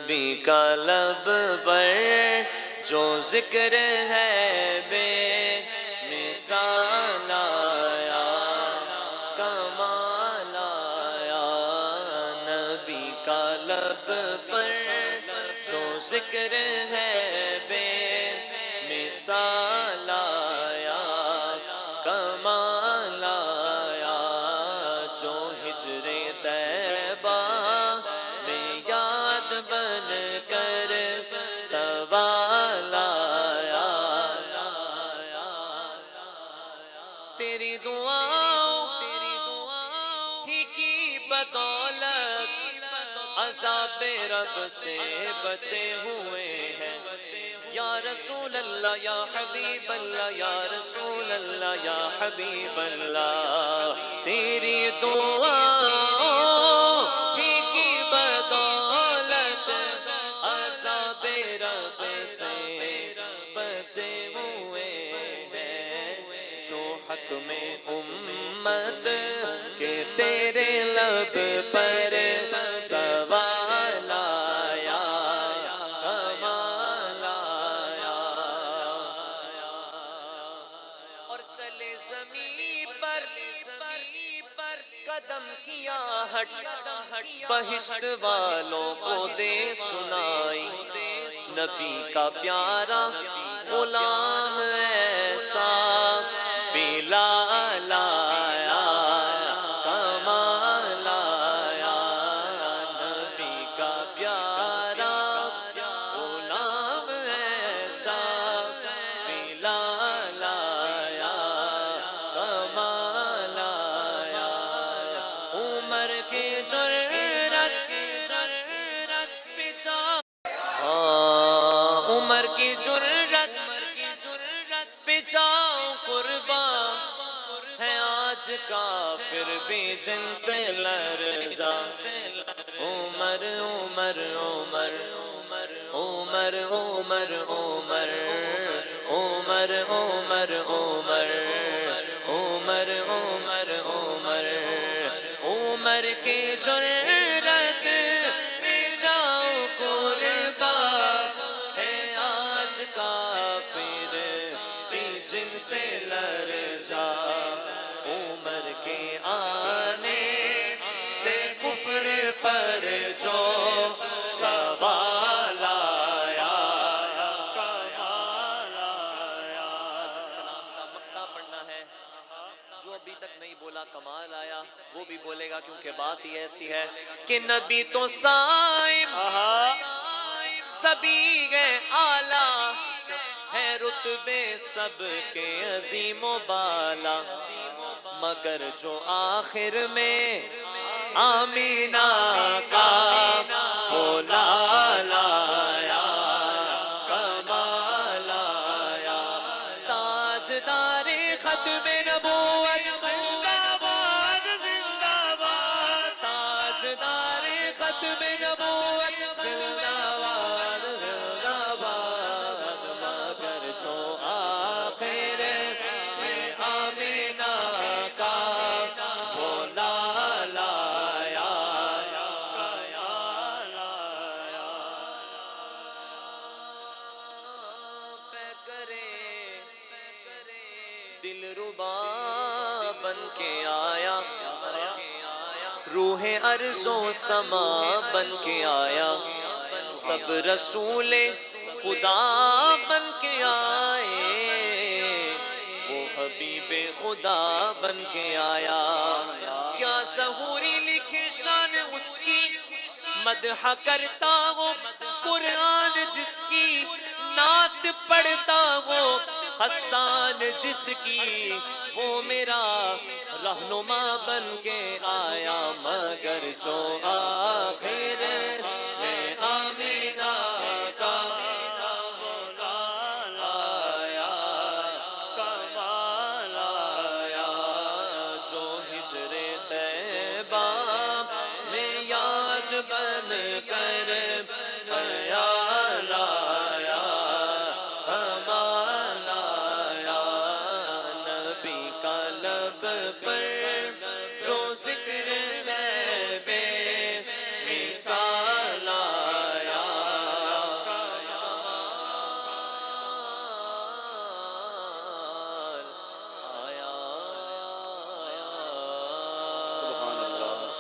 نبی کا لب پر جو ذکر ہے بے مثال آیا، کمال آیا، نبی کا لب پر جو ذکر ہے بے مثال آیا، کمال آیا، جو ہجر طیبہ میں یاد بن کر سوال آیا، تیری دعاؤں ہی کی بدولت عذاب رب سے بچے ہوئے ہیں، یا رسول اللہ یا حبیب اللہ، یا رسول اللہ یا حبیب اللہ، تیری دعاؤں ہی کی بدولت عذاب رب سے بچے ہوئے ہیں، جو حق میں امت کے تیرے لب پر سوال آیا، کمال آیا، اور چلے زمین پر قدم کیا ہٹ، بہشت والوں کو دے سنائی، نبی کا پیارا غلام ایسا بلال آیا، کمال آیا، نبی کا پیارا غلام ایسا بلال آیا، کمال آیا، عمر کی جرأت پچا، عمر کی جرأت بچاؤ قربان ہے آج کافر بھی جن سے لرزا، عمر عمر عمر عمر عمر عمر عمر عمر عمر عمر عمر عمر عمر کی جرأت بچاؤ قربان ہے آج کافر جن سے لرزا، عمر کے آنے سے کفر پر جو سوال آیا، کمال آیا، جس کا نام کا مقطع پڑھنا ہے، جو ابھی تک نہیں بولا کمال آیا وہ بھی بولے گا، کیونکہ بات ہی ایسی ہے کہ نبی تو صائم سبھی گئے اعلیٰ ہے، رتبے سب کے عظیم و بالا، مگر جو آخر میں آمینہ کا وہ لال آیا، کمال آیا، تاجدار ختم نبوت زندہ باد، زندہ باد، تاجدار ختم نبوت زندہ باد، زندہ باد، مگر جو آخر میں آمینہ کا وہ لال آیا، پہ کرے دل ربا بن کے آیا، روح ارض و سما بن کے آیا، سب رسول خدا بن کے آئے، وہ حبیب خدا بن کے آیا، کیا ظہوری لکھے شان اس کی، مدح کرتا ہو قرآن جس کی، نعت پڑھتا ہو حسان جس کی، وہ میرا رہنما بن کے آیا، مگر جو آخر